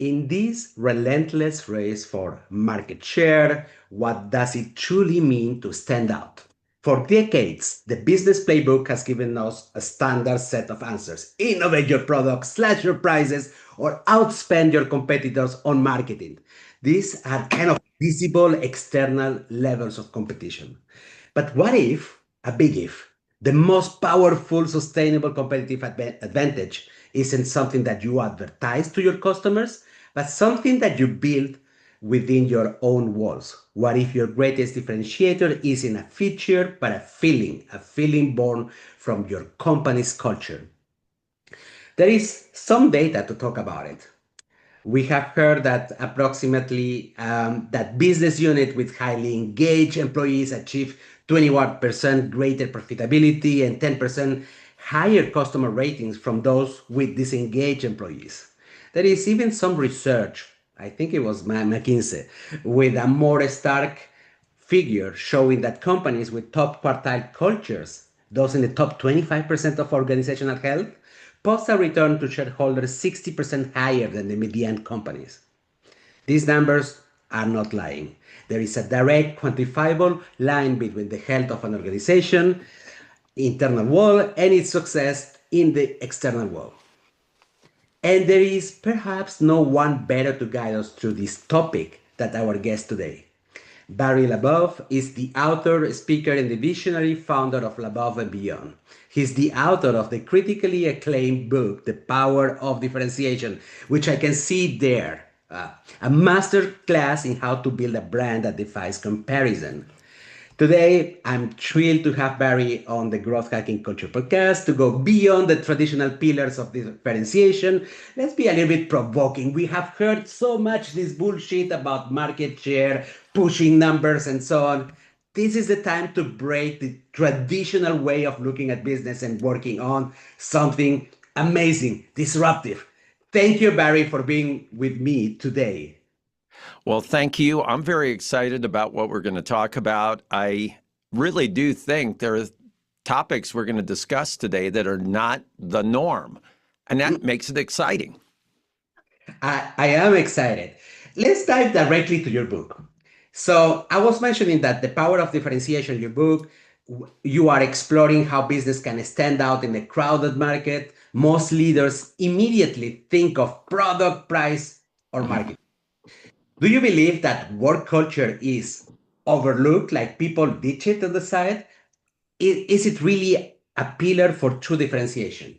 In this relentless race for market share, what does it truly mean to stand out? For decades, the business playbook has given us a standard set of answers. Innovate your product, slash your prices, or outspend your competitors on marketing. These are kind of visible external levels of competition. But what if, a big if, the most powerful, sustainable competitive advantage isn't something that you advertise to your customers, but something that you build within your own walls? What if your greatest differentiator isn't a feature, but a feeling born from your company's culture? There is some data to talk about it. We have heard that approximately that business unit with highly engaged employees achieve 21% greater profitability and 10% higher customer ratings from those with disengaged employees. There is even some research, I think it was McKinsey, with a more stark figure showing that companies with top quartile cultures, those in the top 25% of organizational health, post a return to shareholders 60% higher than the median companies. These numbers are not lying. There is a direct, quantifiable line between the health of an organization, internal wall, and its success in the external wall. And there is perhaps no one better to guide us through this topic than our guest today. Barry LaBov is the author, speaker, and the visionary founder of LaBov and Beyond. He's the author of the critically acclaimed book, The Power of Differentiation, which I can see there. A master class in how to build a brand that defies comparison. Today, I'm thrilled to have Barry on the Growth Hacking Culture podcast to go beyond the traditional pillars of differentiation. Let's be a little bit provoking. We have heard so much this bullshit about market share, pushing numbers, and so on. This is the time to break the traditional way of looking at business and working on something amazing, disruptive. Thank you, Barry, for being with me today. Well, thank you. I'm very excited about what we're going to talk about. I really do think there are topics we're going to discuss today that are not the norm, and that makes it exciting. I am excited. Let's dive directly to your book. So I was mentioning that The Power of Differentiation, your book, you are exploring how business can stand out in a crowded market. Most leaders immediately think of product, price, or market. Do you believe that work culture is overlooked, like people ditch it on the side? Is it really a pillar for true differentiation?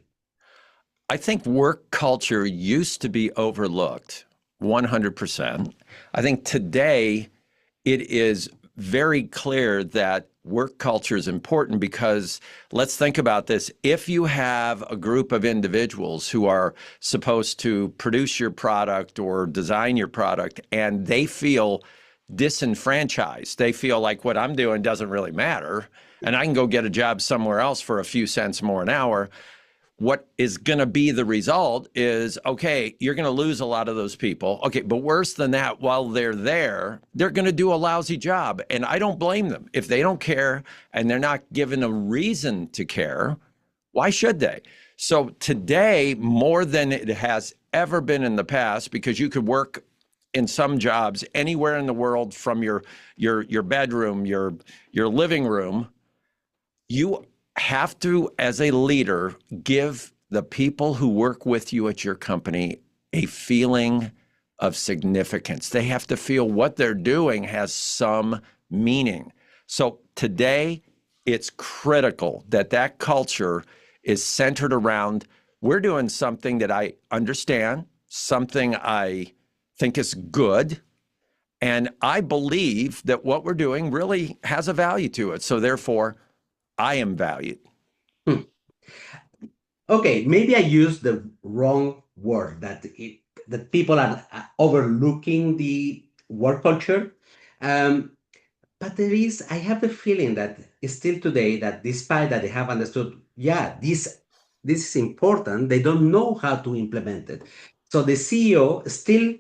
I think work culture used to be overlooked 100%. I think today it is very clear that work culture is important because let's think about this. If you have a group of individuals who are supposed to produce your product or design your product and they feel disenfranchised, they feel like what I'm doing doesn't really matter and I can go get a job somewhere else for a few cents more an hour, what is going to be the result is, okay, you're going to lose a lot of those people. Okay, but worse than that, while they're there, they're going to do a lousy job. And I don't blame them. If they don't care and they're not given a reason to care, why should they? So today, more than it has ever been in the past, because you could work in some jobs anywhere in the world from your bedroom, your living room, you have to, as a leader, give the people who work with you at your company a feeling of significance. They have to feel what they're doing has some meaning. So today, it's critical that that culture is centered around, we're doing something that I understand, something I think is good, and I believe that what we're doing really has a value to it. So therefore, I am valued. Okay, maybe I used the wrong word, that people are overlooking the work culture. But I have the feeling that still today, that despite that they have understood, yeah, this is important, they don't know how to implement it. So the CEO still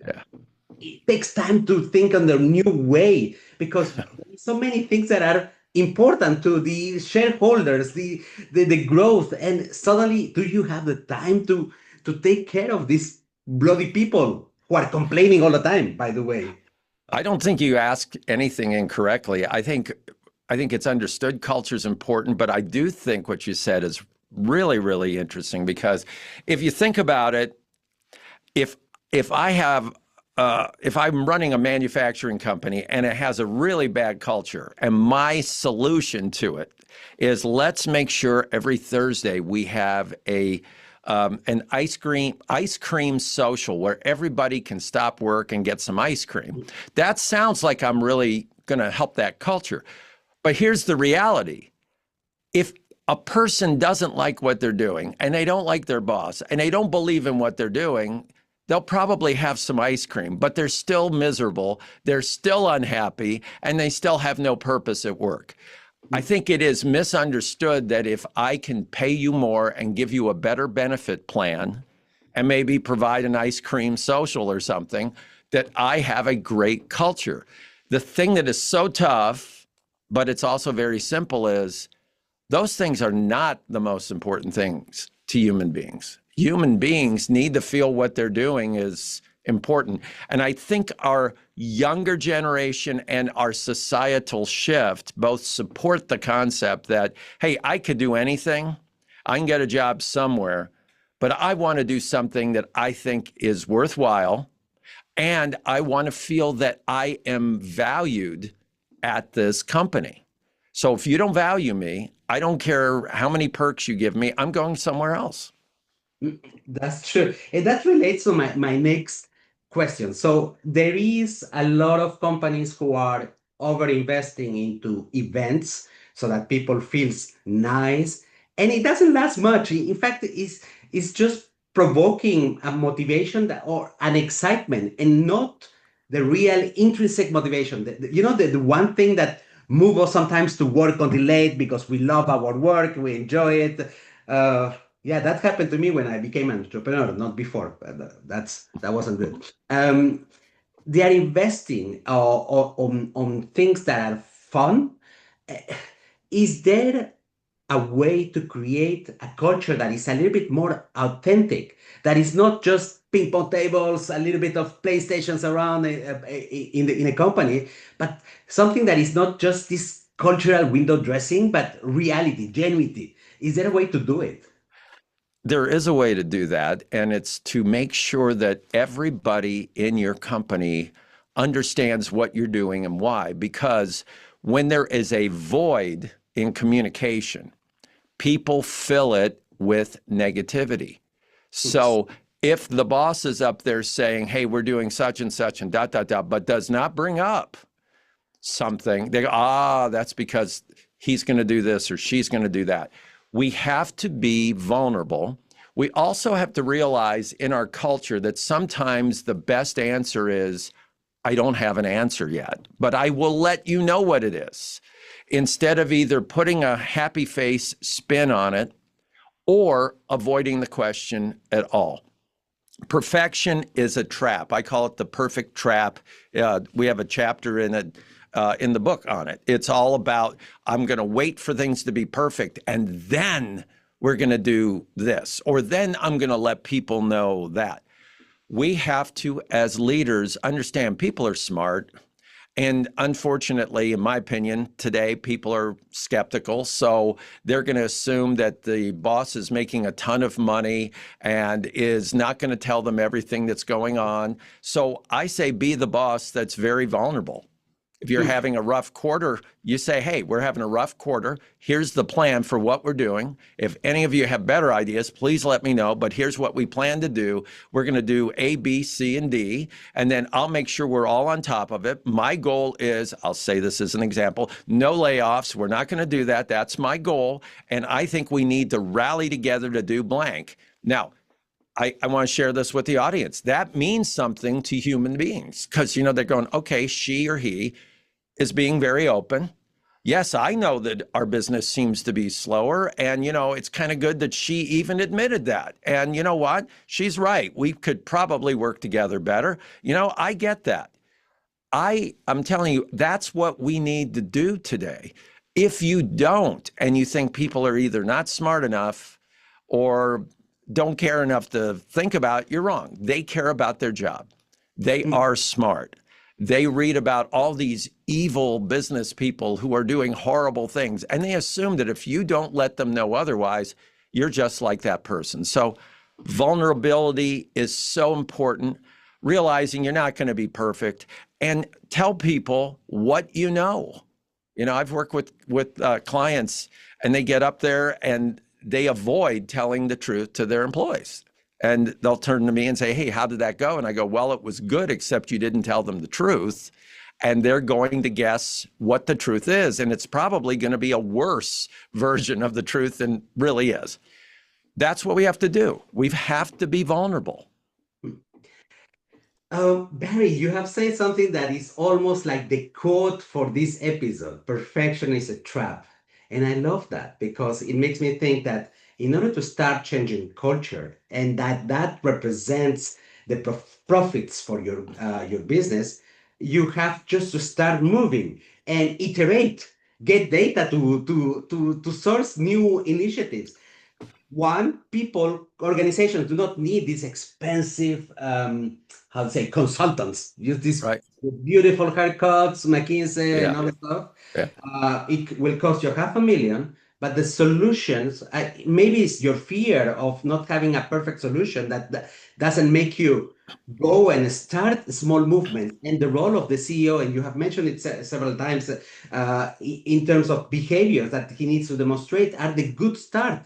it takes time to think on the new way because so many things that are important to the shareholders, the growth, and suddenly do you have the time to take care of these bloody people who are complaining all the time, by the way. I don't think you ask anything incorrectly. I think it's understood culture is important, but I do think what you said is really, really interesting because if you think about it, if if I have if I'm running a manufacturing company and it has a really bad culture, and my solution to it is let's make sure every Thursday we have an ice cream social where everybody can stop work and get some ice cream. That sounds like I'm really going to help that culture. But here's the reality. If a person doesn't like what they're doing and they don't like their boss and they don't believe in what they're doing, they'll probably have some ice cream, but they're still miserable, they're still unhappy, and they still have no purpose at work. I think it is misunderstood that if I can pay you more and give you a better benefit plan and maybe provide an ice cream social or something, that I have a great culture. The thing that is so tough, but it's also very simple, is those things are not the most important things to human beings. Human beings need to feel what they're doing is important. And I think our younger generation and our societal shift both support the concept that, hey, I could do anything. I can get a job somewhere, but I want to do something that I think is worthwhile. And I want to feel that I am valued at this company. So if you don't value me, I don't care how many perks you give me, I'm going somewhere else. That's true. And that relates to my next question. So there is a lot of companies who are over investing into events so that people feels nice. And it doesn't last much. In fact, it's just provoking a motivation or an excitement and not the real intrinsic motivation. The one thing that move us sometimes to work until late because we love our work, we enjoy it. Yeah, that happened to me when I became an entrepreneur, not before. That wasn't good. They are investing on things that are fun. Uh, Is there a way to create a culture that is a little bit more authentic, that is not just ping pong tables, a little bit of PlayStations around in a company, but something that is not just this cultural window dressing, but reality, genuinity? Is there a way to do it? There is a way to do that, and it's to make sure that everybody in your company understands what you're doing and why. Because when there is a void in communication, people fill it with negativity. So if the boss is up there saying, hey, we're doing such and such and dot, dot, dot, but does not bring up something, they go, that's because he's going to do this or she's going to do that. We have to be vulnerable. We also have to realize in our culture that sometimes the best answer is, I don't have an answer yet, but I will let you know what it is. Instead of either putting a happy face spin on it or avoiding the question at all. Perfection is a trap. I call it the perfect trap. We have a chapter in it, in the book on it. It's all about, I'm going to wait for things to be perfect, and then we're going to do this, or then I'm going to let people know that. We have to, as leaders, understand people are smart. And unfortunately, in my opinion, today people are skeptical. So they're going to assume that the boss is making a ton of money and is not going to tell them everything that's going on. So I say be the boss that's very vulnerable. If you're having a rough quarter, you say, hey, we're having a rough quarter. Here's the plan for what we're doing. If any of you have better ideas, please let me know. But here's what we plan to do. We're going to do A, B, C, and D. And then I'll make sure we're all on top of it. My goal is, I'll say this as an example, no layoffs. We're not going to do that. That's my goal. And I think we need to rally together to do blank. Now, I want to share this with the audience. That means something to human beings because, they're going, okay, she or he is being very open. Yes, I know that our business seems to be slower. And, it's kind of good that she even admitted that. And you know what? She's right. We could probably work together better. I get that. I'm telling you, that's what we need to do today. If you don't, and you think people are either not smart enough or don't care enough to think about, you're wrong. They care about their job. They are smart. They read about all these evil business people who are doing horrible things, and they assume that if you don't let them know otherwise, you're just like that person. So vulnerability is so important, realizing you're not going to be perfect, and tell people what you know. You know, I've worked with clients, and they get up there and they avoid telling the truth to their employees. And they'll turn to me and say, hey, how did that go? And I go, well, it was good, except you didn't tell them the truth. And they're going to guess what the truth is. And it's probably going to be a worse version of the truth than really is. That's what we have to do. We have to be vulnerable. Barry, you have said something that is almost like the quote for this episode: perfection is a trap. And I love that because it makes me think that in order to start changing culture and that represents the profits for your business, you have just to start moving and iterate, get data to source new initiatives. One, people, organizations do not need these expensive, how to say, consultants. Use these Right. beautiful haircuts, McKinsey, and Yeah. all that stuff. Yeah. It will cost you $500,000, but the solutions, maybe it's your fear of not having a perfect solution that doesn't make you go and start a small movement. And the role of the CEO, and you have mentioned it several times, in terms of behaviors that he needs to demonstrate, are the good start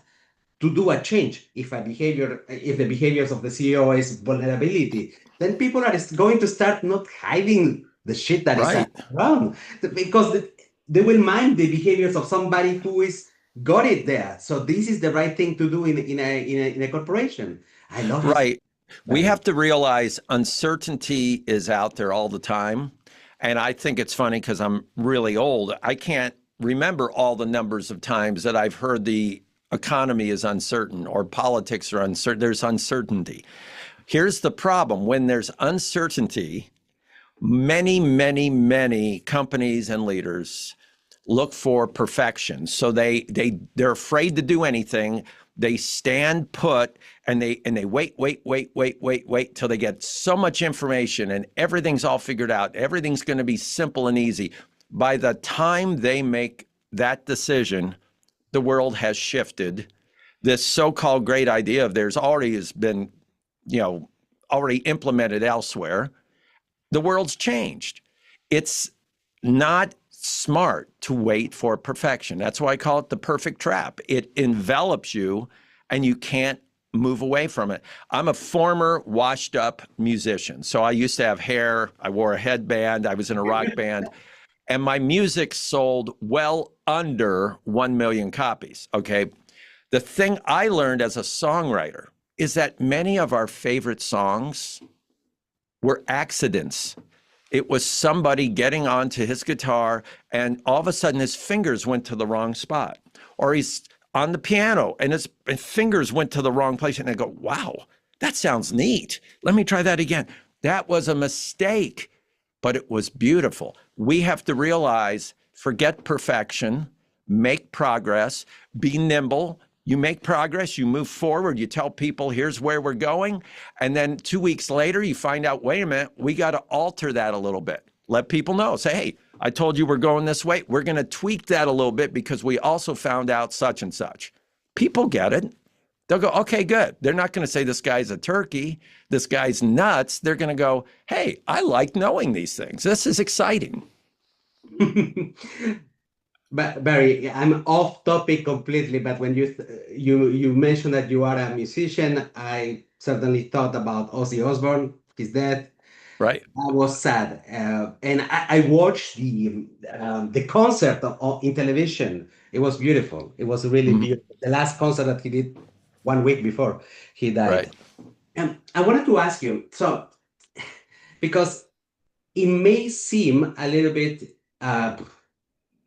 to do a change. If the behaviors of the CEO is vulnerability, then people are going to start not hiding the shit that is Right. around, because they will mind the behaviors of somebody who is got it there. So this is the right thing to do in a corporation. I love this. Right. We have to realize uncertainty is out there all the time. And I think it's funny because I'm really old. I can't remember all the numbers of times that I've heard the economy is uncertain or politics are uncertain. There's uncertainty. Here's the problem. When there's uncertainty, many companies and leaders look for perfection. So they're afraid to do anything. They stand put and they wait till they get so much information and everything's all figured out. Everything's going to be simple and easy. By the time they make that decision, the world has shifted. This so-called great idea of theirs already has been, already implemented elsewhere. The world's changed. It's not smart to wait for perfection. That's why I call it the perfect trap. It envelops you and you can't move away from it. I'm a former washed up musician. So I used to have hair. I wore a headband. I was in a rock band. And my music sold well under 1 million copies. Okay. The thing I learned as a songwriter is that many of our favorite songs were accidents. It was somebody getting onto his guitar and all of a sudden his fingers went to the wrong spot, or he's on the piano and his fingers went to the wrong place. And I go, wow, that sounds neat. Let me try that again. That was a mistake, but it was beautiful. We have to realize, forget perfection, make progress, be nimble. You make progress, you move forward, you tell people, here's where we're going. And then 2 weeks later, you find out, wait a minute, we got to alter that a little bit. Let people know. Say, hey, I told you we're going this way. We're going to tweak that a little bit because we also found out such and such. People get it. They'll go, okay, good. They're not going to say this guy's a turkey. This guy's nuts. They're going to go, hey, I like knowing these things. This is exciting. But Barry, I'm off topic completely. But when you mentioned that you are a musician, I certainly thought about Ozzy Osbourne. He's dead. Right. I was sad, and I watched the concert in television. It was beautiful. It was really beautiful. The last concert that he did 1 week before he died. Right. And I wanted to ask you, so because it may seem a little bit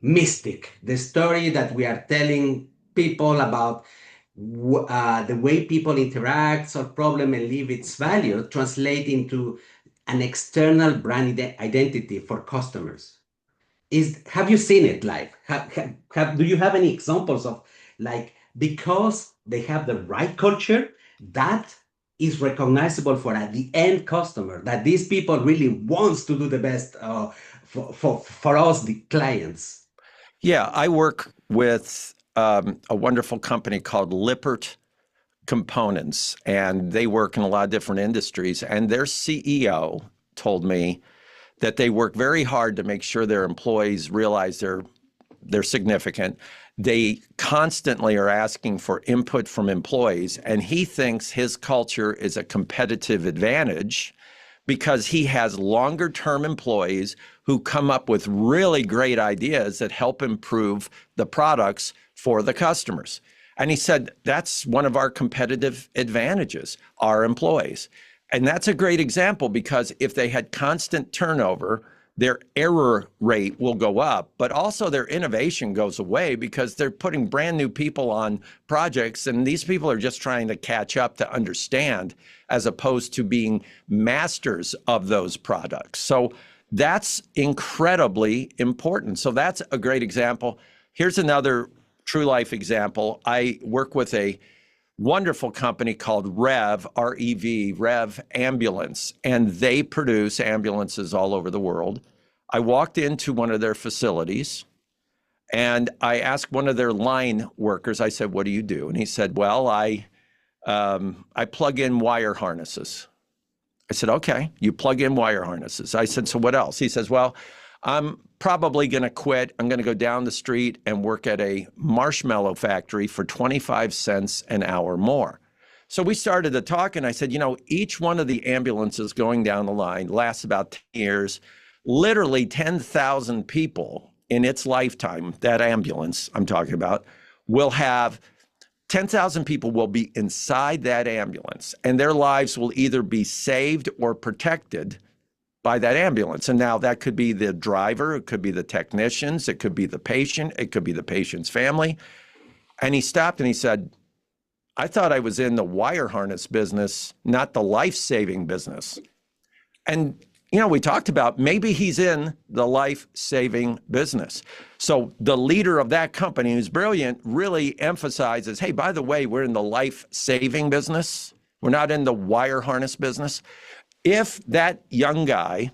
mystic, the story that we are telling people about the way people interact, solve problem, and live its value translate into an external brand identity for customers. Have you seen it live? Do you have any examples of, like, because they have the right culture, that is recognizable for the end customer, that these people really wants to do the best for us, the clients? Yeah, I work with a wonderful company called Lippert Components, and they work in a lot of different industries. And their CEO told me that they work very hard to make sure their employees realize they're significant. They constantly are asking for input from employees, and he thinks his culture is a competitive advantage because he has longer term employees who come up with really great ideas that help improve the products for the customers. And he said, that's one of our competitive advantages, our employees. And that's a great example because if they had constant turnover, their error rate will go up, but also their innovation goes away because they're putting brand new people on projects, and these people are just trying to catch up to understand as opposed to being masters of those products. So that's incredibly important. So that's a great example. Here's another true life example. I work with a wonderful company called Rev, R-E-V, Rev Ambulance, and they produce ambulances all over the world. I walked into one of their facilities and I asked one of their line workers, I said, what do you do? And he said, well, I plug in wire harnesses. I said, okay, you plug in wire harnesses. I said, so what else? He says, well, I'm probably going to quit. I'm going to go down the street and work at a marshmallow factory for 25 cents an hour more. So we started to talk, and I said, you know, each one of the ambulances going down the line lasts about 10 years, literally 10,000 people in its lifetime, that ambulance I'm talking about, will have 10,000 people will be inside that ambulance, and their lives will either be saved or protected by that ambulance. And now that could be the driver, it could be the technicians, it could be the patient, it could be the patient's family. And he stopped and he said, I thought I was in the wire harness business, not the life-saving business. And, you know, we talked about maybe he's in the life-saving business. So the leader of that company, who's brilliant, really emphasizes, hey, by the way, we're in the life-saving business. We're not in the wire harness business. If that young guy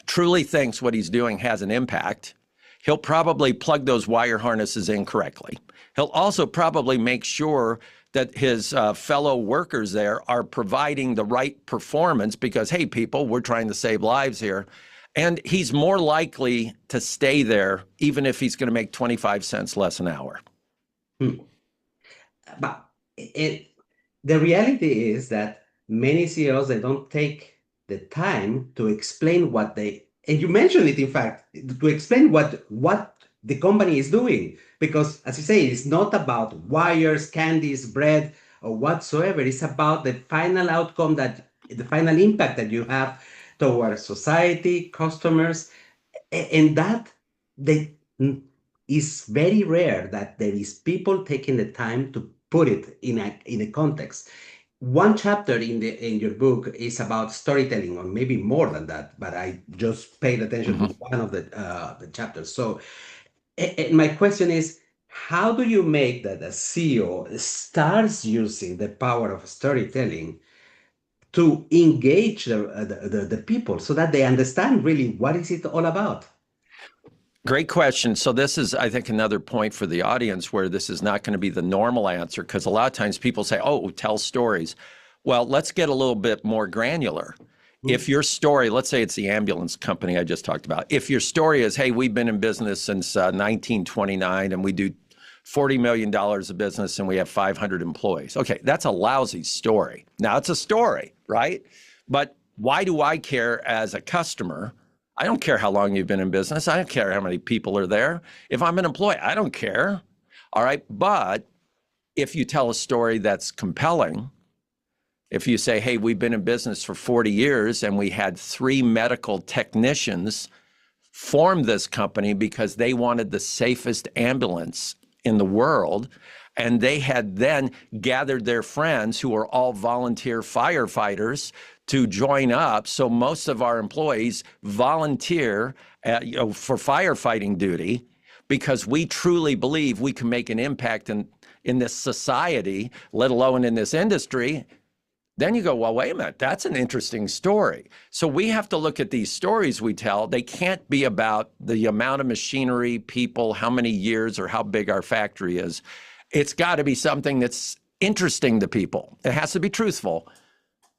truly thinks what he's doing has an impact, he'll probably plug those wire harnesses in correctly. He'll also probably make sure that his fellow workers there are providing the right performance because, hey, people, we're trying to save lives here. And he's more likely to stay there, even if he's going to make 25 cents less an hour. But the reality is that many CEOs, they don't take the time to explain what they, and you mentioned it, in fact, to explain what the company is doing. Because, as you say, it's not about wires, candies, bread, or whatsoever. It's about the final outcome, the final impact that you have towards society, customers, and that is very rare that there is people taking the time to put it in a context. One chapter in your book is about storytelling, or maybe more than that, but I just paid attention to one of the chapters. So, and my question is, how do you make that a CEO starts using the power of storytelling to engage the people so that they understand really what is it all about? Great question. So this is, I think, another point for the audience where this is not going to be the normal answer, because a lot of times people say, oh, tell stories. Well, let's get a little bit more granular. If your story, let's say it's the ambulance company I just talked about. If your story is, hey, we've been in business since 1929 and we do $40 million of business and we have 500 employees. Okay, that's a lousy story. Now, it's a story, right? But why do I care as a customer? I don't care how long you've been in business. I don't care how many people are there. If I'm an employee, I don't care. All right. But if you tell a story that's compelling, if you say, hey, we've been in business for 40 years and we had 3 medical technicians form this company because they wanted the safest ambulance in the world, and they had then gathered their friends who were all volunteer firefighters to join up. So most of our employees volunteer for firefighting duty because we truly believe we can make an impact in this society, let alone in this industry. Then you go, well, wait a minute, that's an interesting story. So we have to look at these stories we tell. They can't be about the amount of machinery, people, how many years, or how big our factory is. It's got to be something that's interesting to people. It has to be truthful,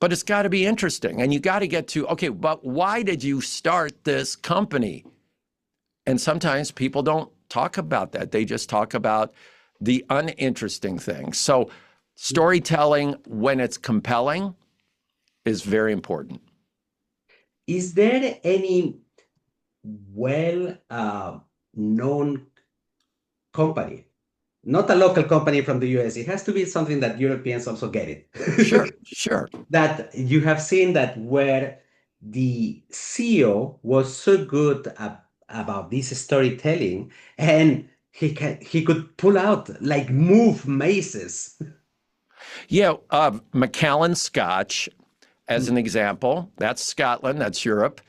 but it's got to be interesting. And you got to get to, okay, but why did you start this company? And sometimes people don't talk about that. They just talk about the uninteresting things. So storytelling, when it's compelling, is very important. Is there any well known company, not a local company from the US, it has to be something that Europeans also get Sure, it, sure. that you have seen that where the CEO was so good about this storytelling and he could pull out like move mazes. Yeah, Macallan Scotch, as an example, that's Scotland, that's Europe.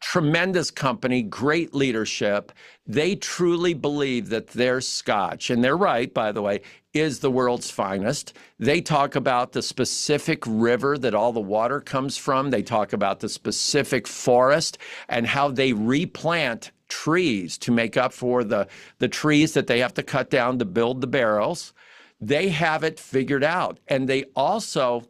Tremendous company, great leadership. They truly believe that their Scotch, and they're right, by the way, is the world's finest. They talk about the specific river that all the water comes from. They talk about the specific forest and how they replant trees to make up for the trees that they have to cut down to build the barrels. They have it figured out. And they also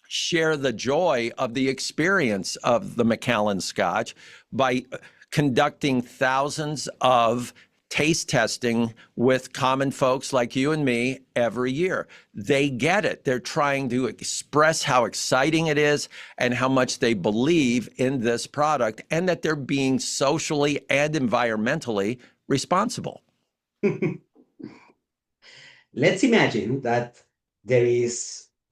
share the joy of the experience of the Macallan Scotch by conducting thousands of taste testing with common folks like you and me every year. They get it. They're trying to express how exciting it is and how much they believe in this product and that they're being socially and environmentally responsible. Let's imagine that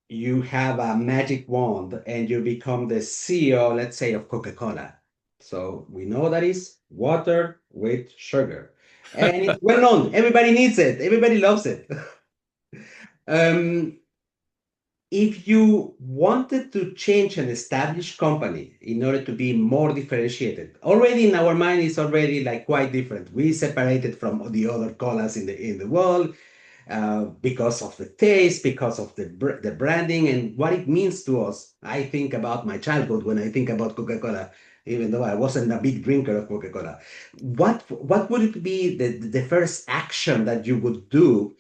you have a magic wand and you become the CEO, let's say, of Coca-Cola. So we know that is water with sugar. And it's well known. Everybody needs it. Everybody loves it. um, if you wanted to change an established company in order to be more differentiated, already in our mind it's already like quite different. We separated from the other colas in the world because of the taste, because of the branding and what it means to us. I think about my childhood when I think about Coca-Cola, even though I wasn't a big drinker of Coca-Cola. What would it be the first action that you would do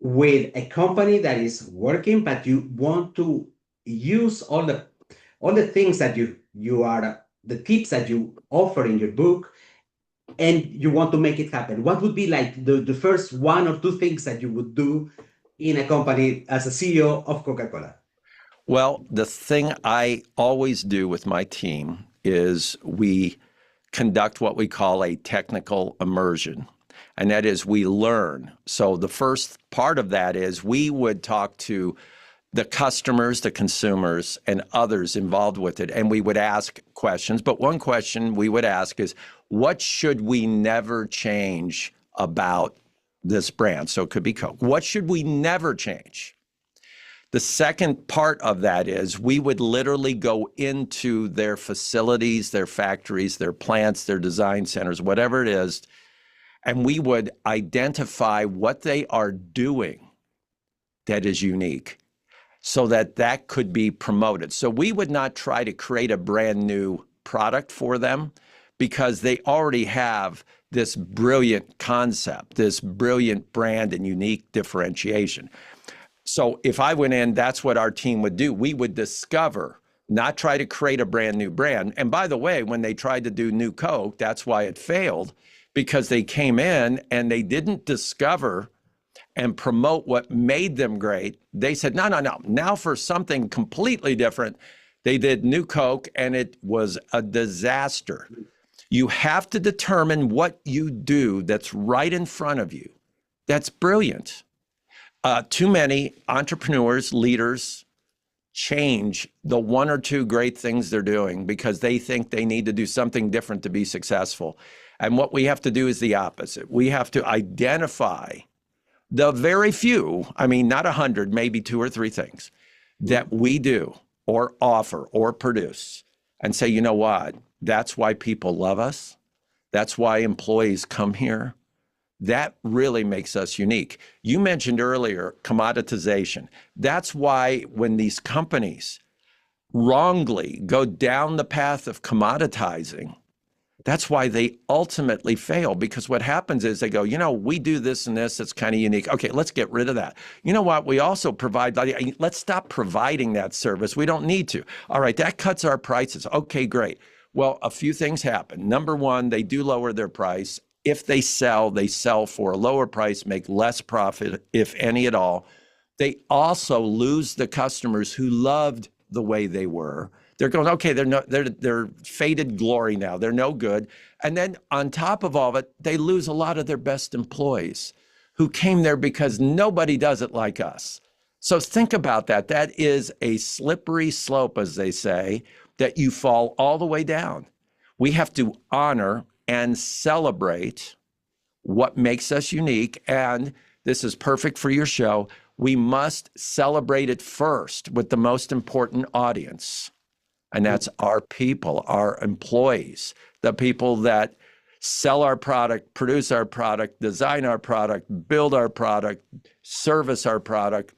with a company that is working, but you want to use all the things that you are the tips that you offer in your book, and you want to make it happen? What would be like the first one or two things that you would do in a company as a CEO of Coca-Cola? Well, the thing I always do with my team is we conduct what we call a technical immersion. And that is we learn. So the first part of that is we would talk to the customers, the consumers, and others involved with it. And we would ask questions. But one question we would ask is, what should we never change about this brand? So it could be Coke. What should we never change? The second part of that is we would literally go into their facilities, their factories, their plants, their design centers, whatever it is, and we would identify what they are doing that is unique so that that could be promoted. So we would not try to create a brand new product for them because they already have this brilliant concept, this brilliant brand and unique differentiation. So if I went in, that's what our team would do. We would discover, not try to create a brand new brand. And by the way, when they tried to do New Coke, that's why it failed, because they came in and they didn't discover and promote what made them great. They said, no. Now for something completely different. They did New Coke and it was a disaster. You have to determine what you do that's right in front of you. That's brilliant. Too many entrepreneurs, leaders, change the one or two great things they're doing because they think they need to do something different to be successful. And what we have to do is the opposite. We have to identify the very few, I mean, not 100, maybe 2 or 3 things that we do or offer or produce and say, you know what? That's why people love us. That's why employees come here. That really makes us unique. You mentioned earlier commoditization. That's why when these companies wrongly go down the path of commoditizing, that's why they ultimately fail, because what happens is they go, we do this and this, it's kind of unique. Okay, let's get rid of that. You know what? We also provide, let's stop providing that service. We don't need to. All right, that cuts our prices. Okay, great. Well, a few things happen. Number one, they do lower their price. If they sell for a lower price, make less profit, if any at all. They also lose the customers who loved the way they were. They're going, okay, they're faded glory now. They're no good. And then on top of all of it, they lose a lot of their best employees who came there because nobody does it like us. So think about that. That is a slippery slope, as they say, that you fall all the way down. We have to honor and celebrate what makes us unique. And this is perfect for your show. We must celebrate it first with the most important audience. And that's our people, our employees, the people that sell our product, produce our product, design our product, build our product, service our product.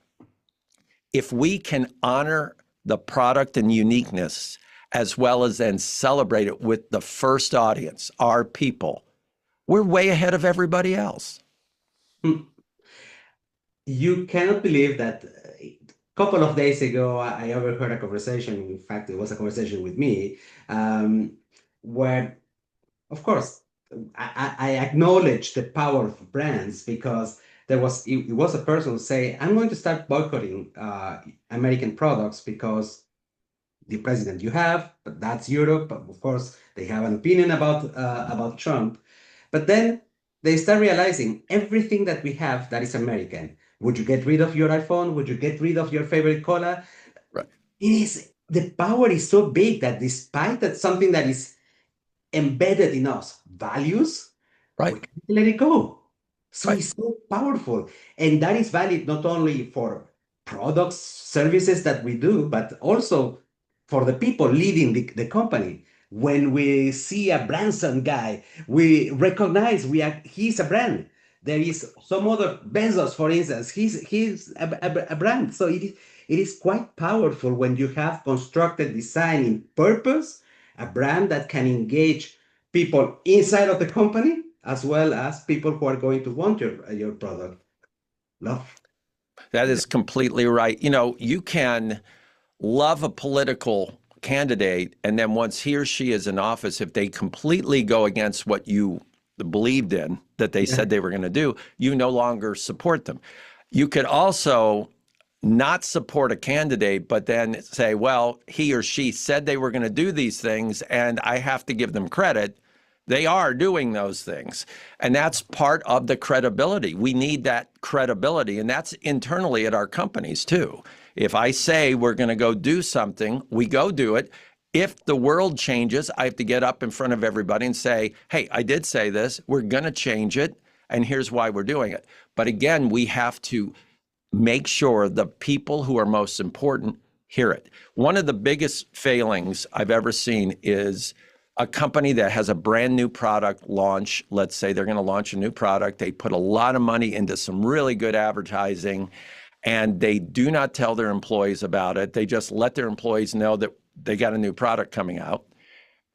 If we can honor the product and uniqueness, as well as then celebrate it with the first audience, our people, we're way ahead of everybody else. You cannot believe that a couple of days ago, I overheard a conversation. In fact, it was a conversation with me, where, of course, I acknowledge the power of brands, because it was a person who say, I'm going to start boycotting American products because the president you have, but that's Europe. Of course, they have an opinion about Trump. But then they start realizing everything that we have that is American. Would you get rid of your iPhone? Would you get rid of your favorite cola? Right. The power is so big that despite that something that is embedded in us, values, right, we can't let it go. So right. it's so powerful. And that is valid not only for products, services that we do, but also for the people leading the company. When we see a Branson guy, we recognize he's a brand. There is some other Bezos, for instance. He's a brand. So it is quite powerful when you have constructed design in purpose, a brand that can engage people inside of the company, as well as people who are going to want your product. Love. That is completely right. You can love a political candidate, and then once he or she is in office, if they completely go against what you believed in, that they said they were going to do, you no longer support them. You could also not support a candidate, but then say, well, he or she said they were going to do these things, and I have to give them credit. They are doing those things. And that's part of the credibility. We need that credibility. And that's internally at our companies too. If I say we're going to go do something, we go do it. If the world changes, I have to get up in front of everybody and say, hey, I did say this. We're going to change it. And here's why we're doing it. But again, we have to make sure the people who are most important hear it. One of the biggest failings I've ever seen is a company that has a brand new product launch. Let's say they're going to launch a new product. They put a lot of money into some really good advertising, and they do not tell their employees about it. They just let their employees know that they got a new product coming out.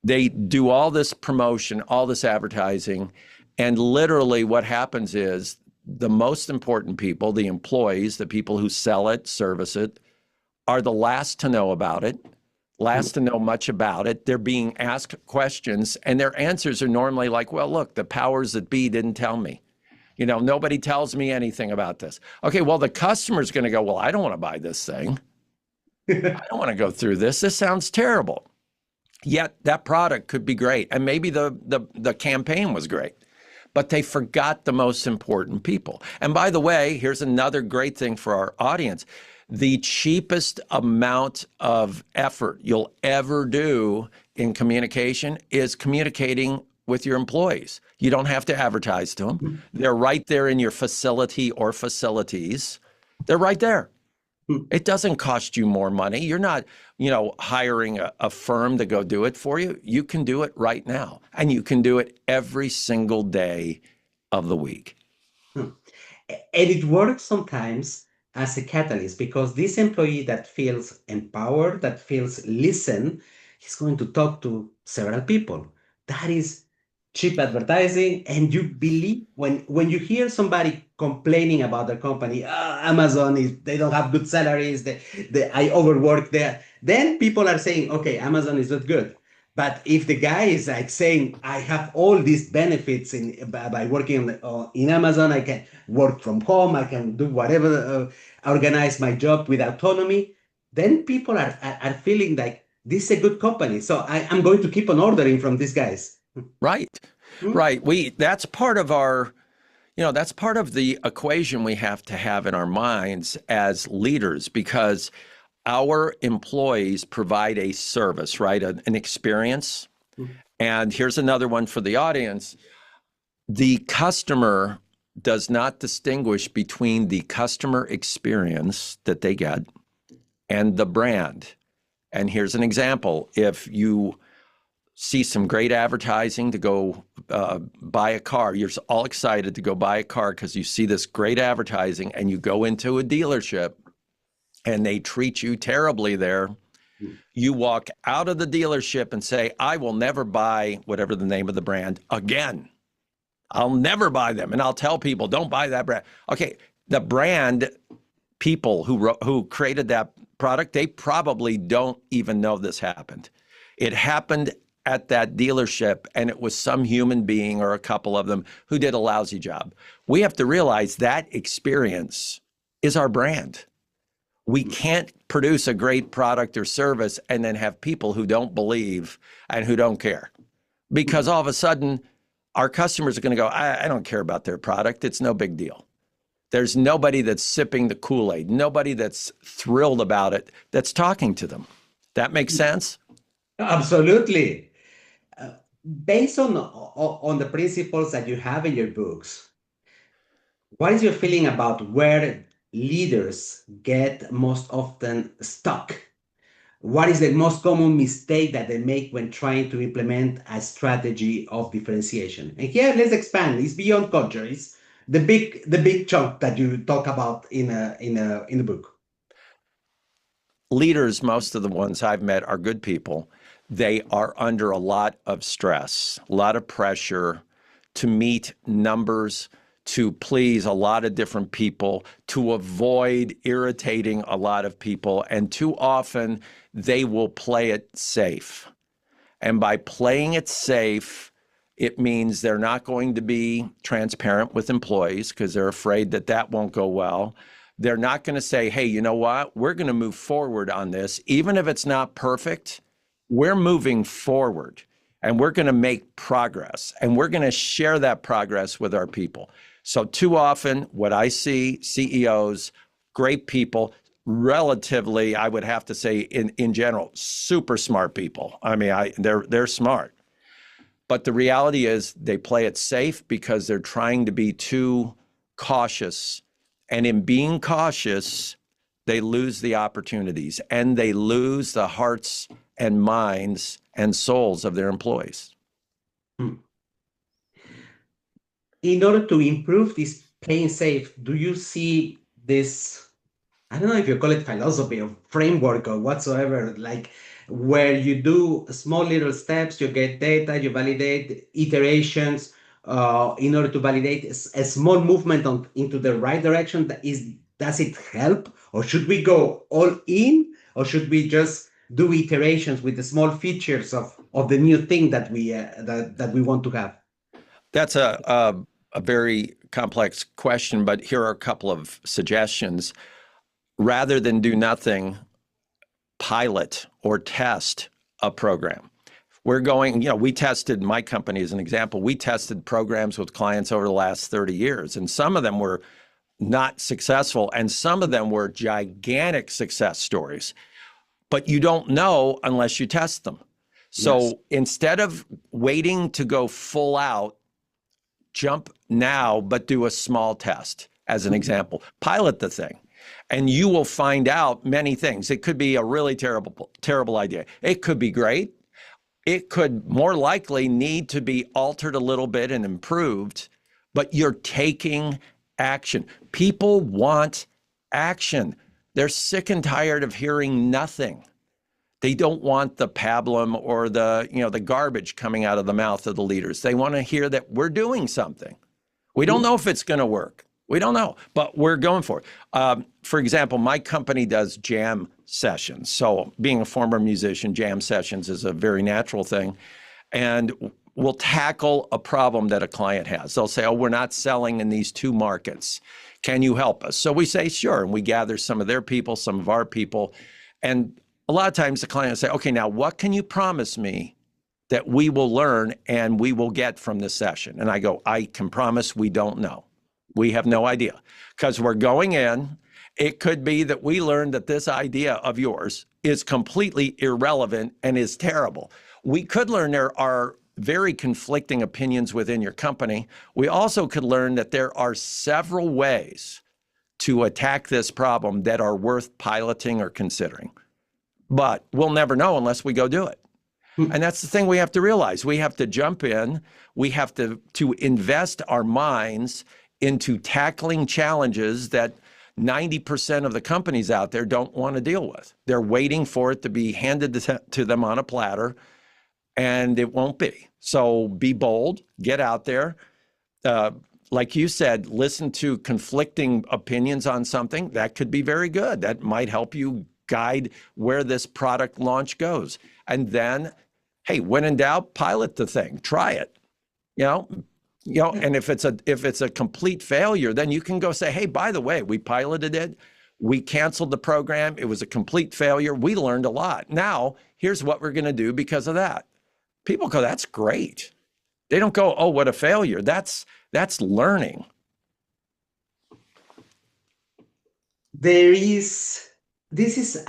They do all this promotion, all this advertising, and literally what happens is the most important people, the employees, the people who sell it, service it, are the last to know about it, last to know much about it. They're being asked questions, and their answers are normally like, well, look, the powers that be didn't tell me. Nobody tells me anything about this. Okay, well, the customer's going to go, well, I don't want to buy this thing. I don't want to go through this. This sounds terrible. Yet that product could be great. And maybe the campaign was great. But they forgot the most important people. And by the way, here's another great thing for our audience. The cheapest amount of effort you'll ever do in communication is communicating with your employees. You don't have to advertise to them. They're right there in your facility or facilities. They're right there. It doesn't cost you more money. You're not, hiring a firm to go do it for you. You can do it right now. And you can do it every single day of the week. And it works sometimes as a catalyst because this employee that feels empowered, that feels listened, he's going to talk to several people. That is cheap advertising. And you believe when you hear somebody complaining about their company, Amazon is they don't have good salaries, I overwork there. Then people are saying, okay, Amazon is not good. But if the guy is like saying, I have all these benefits by working in Amazon, I can work from home, I can do whatever, organize my job with autonomy, then people are feeling like this is a good company. So I'm going to keep on ordering from these guys. Right. Right. That's part of our, that's part of the equation we have to have in our minds as leaders, because our employees provide a service, right? An experience. And here's another one for the audience. The customer does not distinguish between the customer experience that they get and the brand. And here's an example. If you see some great advertising to go buy a car, you're all excited to go buy a car because you see this great advertising, and you go into a dealership and they treat you terribly there. You walk out of the dealership and say, I will never buy whatever the name of the brand again. I'll never buy them. And I'll tell people, don't buy that brand. Okay, the brand people who created that product, they probably don't even know this happened. It happened at that dealership, and it was some human being or a couple of them who did a lousy job. We have to realize that experience is our brand. We can't produce a great product or service and then have people who don't believe and who don't care, because all of a sudden our customers are going to go, I don't care about their product. It's no big deal. There's nobody that's sipping the Kool-Aid, nobody that's thrilled about it, that's talking to them. That makes sense? Absolutely. Based on the principles that you have in your books, what is your feeling about where leaders get most often stuck? What is the most common mistake that they make when trying to implement a strategy of differentiation? And here, let's expand. It's beyond culture. It's the big chunk that you talk about in the book. Leaders, most of the ones I've met, are good people. They are under a lot of stress, a lot of pressure to meet numbers, to please a lot of different people, to avoid irritating a lot of people. And too often they will play it safe. And by playing it safe, it means they're not going to be transparent with employees because they're afraid that that won't go well. They're not going to say, hey, you know what? We're going to move forward on this. Even if it's not perfect, we're moving forward and we're going to make progress, and we're going to share that progress with our people. So too often what I see, CEOs, great people, relatively, I would have to say in general, super smart people. I mean, they're smart. But the reality is they play it safe because they're trying to be too cautious. And in being cautious, they lose the opportunities and they lose the hearts and minds and souls of their employees. In order to improve this playing safe, do you see this, I don't know if you call it philosophy or framework or whatsoever, like where you do small little steps, you get data, you validate iterations in order to validate a small movement into the right direction? Does it help? Or should we go all in? Or should we just do iterations with the small features of the new thing that we want to have? That's a very complex question, but here are a couple of suggestions. Rather than do nothing, pilot or test a program. We're going, we tested, my company as an example, we tested programs with clients over the last 30 years, and some of them were not successful, and some of them were gigantic success stories. But you don't know unless you test them. So yes, instead of waiting to go full out, jump now, but do a small test as an example. Pilot the thing, and you will find out many things. It could be a really terrible idea. It could be great. It could more likely need to be altered a little bit and improved, but you're taking action. People want action. They're sick and tired of hearing nothing. They don't want the pablum or the garbage coming out of the mouth of the leaders. They want to hear that we're doing something. We don't know if it's going to work. We don't know, but we're going for it. For example, my company does jam sessions. So being a former musician, jam sessions is a very natural thing. And we'll tackle a problem that a client has. They'll say, oh, we're not selling in these two markets. Can you help us? So we say, sure. And we gather some of their people, some of our people. And a lot of times the client will say, okay, now what can you promise me that we will learn and we will get from this session? And I go, I can promise we don't know. We have no idea, because we're going in. It could be that we learned that this idea of yours is completely irrelevant and is terrible. We could learn there are very conflicting opinions within your company. We also could learn that there are several ways to attack this problem that are worth piloting or considering. But we'll never know unless we go do it. And that's the thing we have to realize. We have to jump in. We have to invest our minds into tackling challenges that 90% of the companies out there don't want to deal with. They're waiting for it to be handed to them on a platter, and it won't be. So be bold, get out there. Like you said, listen to conflicting opinions on something. That could be very good. That might help you guide where this product launch goes. And then, hey, when in doubt, pilot the thing, try it. And if it's a complete failure, then you can go say, hey, by the way, we piloted it. We canceled the program. It was a complete failure. We learned a lot. Now, here's what we're going to do because of that. People go, that's great. They don't go, oh, what a failure. That's learning. This is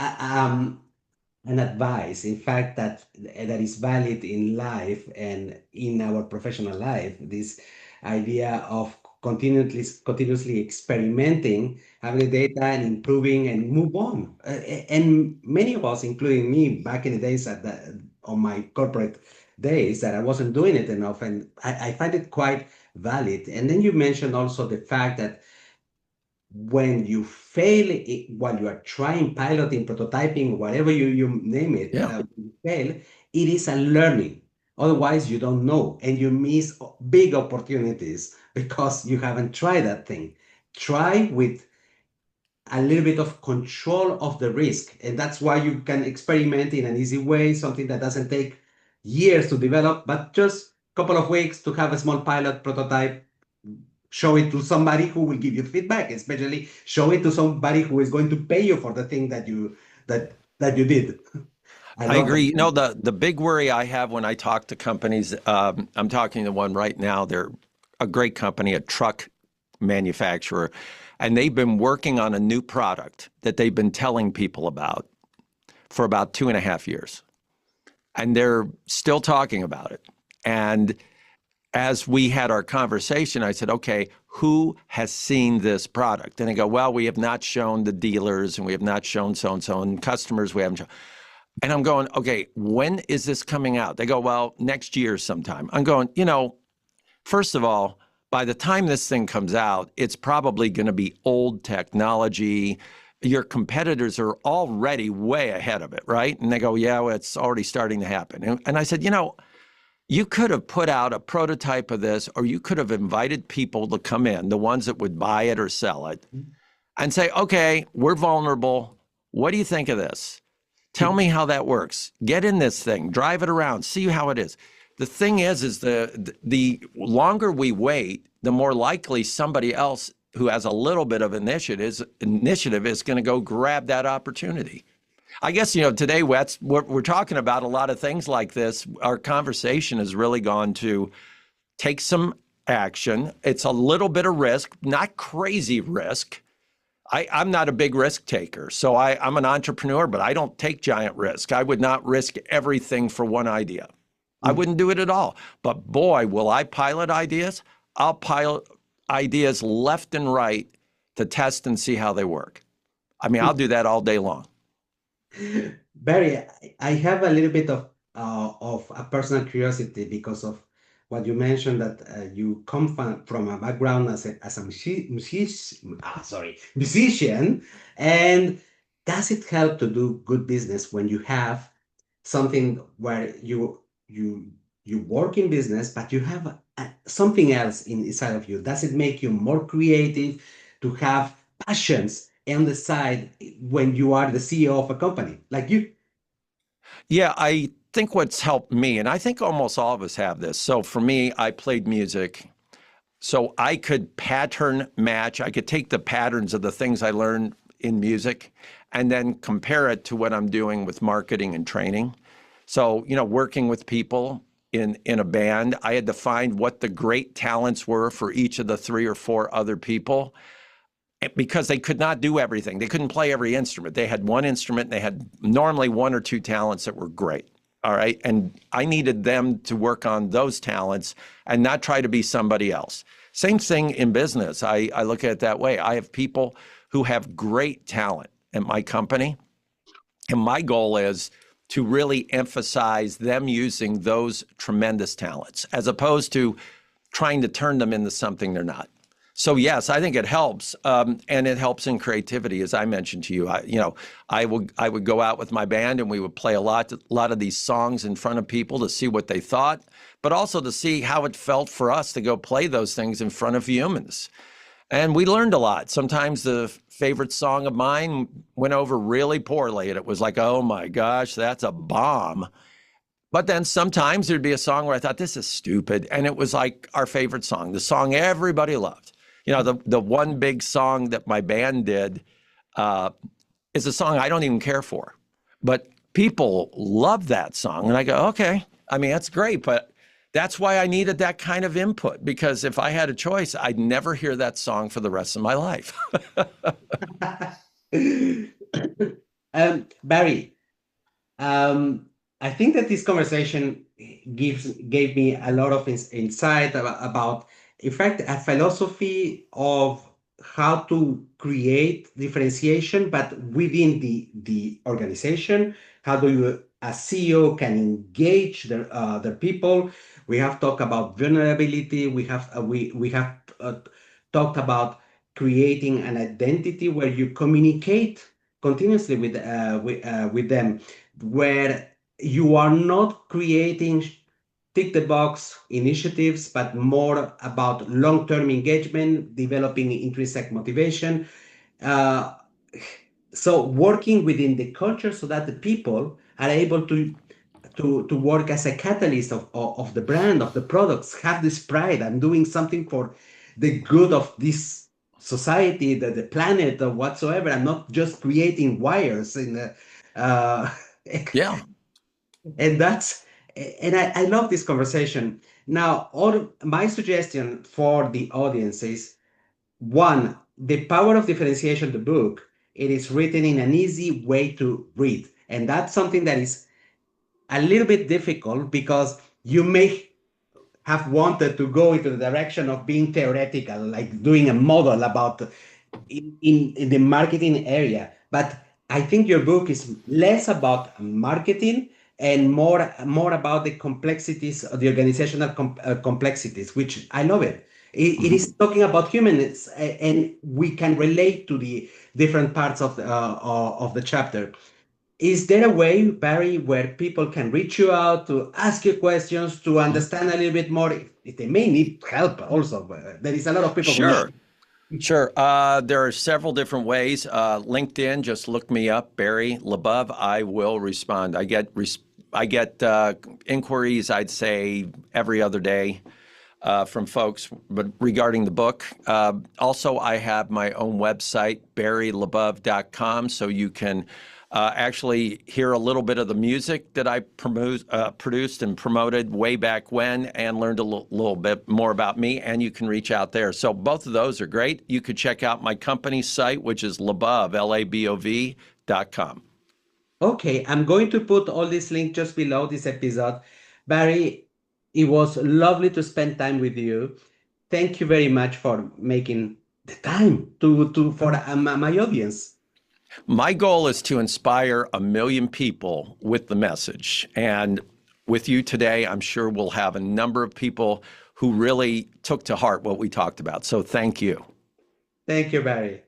an advice, in fact, that is valid in life and in our professional life. This idea of continuously experimenting, having the data and improving and move on. And many of us, including me, back in the days on my corporate days, that I wasn't doing it enough, and I find it quite valid. And then you mentioned also the fact that when you fail while you are trying, piloting, prototyping, whatever you name it, you fail, it is a learning. Otherwise, you don't know, and you miss big opportunities because you haven't tried that thing. Try with a little bit of control of the risk, and that's why you can experiment in an easy way, something that doesn't take years to develop, but just a couple of weeks to have a small pilot prototype. Show it to somebody who will give you feedback, especially show it to somebody who is going to pay you for the thing that you did. I agree. The big worry I have when I talk to companies, I'm talking to one right now. They're a great company, a truck manufacturer, and they've been working on a new product that they've been telling people about for about 2.5 years. And they're still talking about it. And as we had our conversation, I said, okay, who has seen this product? And they go, well, we have not shown the dealers and we have not shown so-and-so, and customers we haven't shown. And I'm going, okay, when is this coming out? They go, well, next year sometime. I'm going, first of all, by the time this thing comes out, it's probably going to be old technology. Your competitors are already way ahead of it, right? And they go, yeah, well, it's already starting to happen. And I said, you could have put out a prototype of this, or you could have invited people to come in, the ones that would buy it or sell it, and say, okay, we're vulnerable. What do you think of this? Tell me how that works. Get in this thing, drive it around, see how it is. The thing is the longer we wait, the more likely somebody else who has a little bit of initiative is going to go grab that opportunity. I guess, today, we're talking about a lot of things like this. Our conversation has really gone to take some action. It's a little bit of risk, not crazy risk. I'm not a big risk taker. So I'm an entrepreneur, but I don't take giant risk. I would not risk everything for one idea. I wouldn't do it at all. But boy, will I pilot ideas? I'll pilot ideas left and right to test and see how they work. I mean, I'll do that all day long. Barry, I have a little bit of a personal curiosity because of what you mentioned that you come from a background as a musician, and does it help to do good business when you have something where you you work in business, but you have something else inside of you? Does it make you more creative to have passions on the side when you are the CEO of a company like you? Yeah, I think what's helped me, and I think almost all of us have this. So for me, I played music. So I could pattern match. I could take the patterns of the things I learned in music and then compare it to what I'm doing with marketing and training. So, working with people in a band, I had to find what the great talents were for each of the 3 or 4 other people because they could not do everything. They couldn't play every instrument. They had one instrument and they had normally 1 or 2 talents that were great. All right. And I needed them to work on those talents and not try to be somebody else. Same thing in business. I look at it that way. I have people who have great talent at my company. And my goal is to really emphasize them using those tremendous talents as opposed to trying to turn them into something they're not. So yes, I think it helps, and it helps in creativity, as I mentioned to you. I would go out with my band, and we would play a lot of these songs in front of people to see what they thought, but also to see how it felt for us to go play those things in front of humans. And we learned a lot. Sometimes the favorite song of mine went over really poorly, and it was like, oh my gosh, that's a bomb. But then sometimes there'd be a song where I thought, this is stupid. And it was like our favorite song, the song everybody loved. The one big song that my band did is a song I don't even care for. But people love that song. And I go, okay, I mean, that's great. But that's why I needed that kind of input, because if I had a choice, I'd never hear that song for the rest of my life. Barry, I think that this conversation gave me a lot of insight about, in fact, a philosophy of how to create differentiation, but within the organization. How do you, as CEO, can engage the people? We have talked about vulnerability. We have talked about creating an identity where you communicate continuously with them, where you are not creating tick the box initiatives, but more about long-term engagement, developing intrinsic motivation. Uh, so working within the culture so that the people are able to work as a catalyst of the brand, of the products, have this pride. I'm doing something for the good of this society, the planet, or whatsoever. I'm not just creating wires in the Yeah. and that's and I love this conversation. Now, all my suggestion for the audience is, one, The Power of Differentiation, the book. It is written in an easy way to read, and that's something that is a little bit difficult because you may have wanted to go into the direction of being theoretical, like doing a model about in the marketing area. But I think your book is less about marketing and more about the complexities of the organizational complexities, which I love it. It is talking about humans, and we can relate to the different parts of the chapter. Is there a way, Barry, where people can reach you out to ask you questions, to understand a little bit more? If they may need help also. There is a lot of people who Sure. know. Sure. There are several different ways. LinkedIn, just look me up, Barry LaBov. I will respond. I get inquiries, I'd say, every other day from folks, but regarding the book. Also, I have my own website, barrylabov.com, so you can actually hear a little bit of the music that I produced and promoted way back when, and learned a little bit more about me, and you can reach out there. So both of those are great. You could check out my company's site, which is LaBov, LABOV.com. Okay, I'm going to put all these links just below this episode. Barry, it was lovely to spend time with you. Thank you very much for making the time to for my audience. My goal is to inspire 1 million people with the message. And with you today. I'm sure we'll have a number of people who really took to heart what we talked about. So thank you. Thank you, Barry.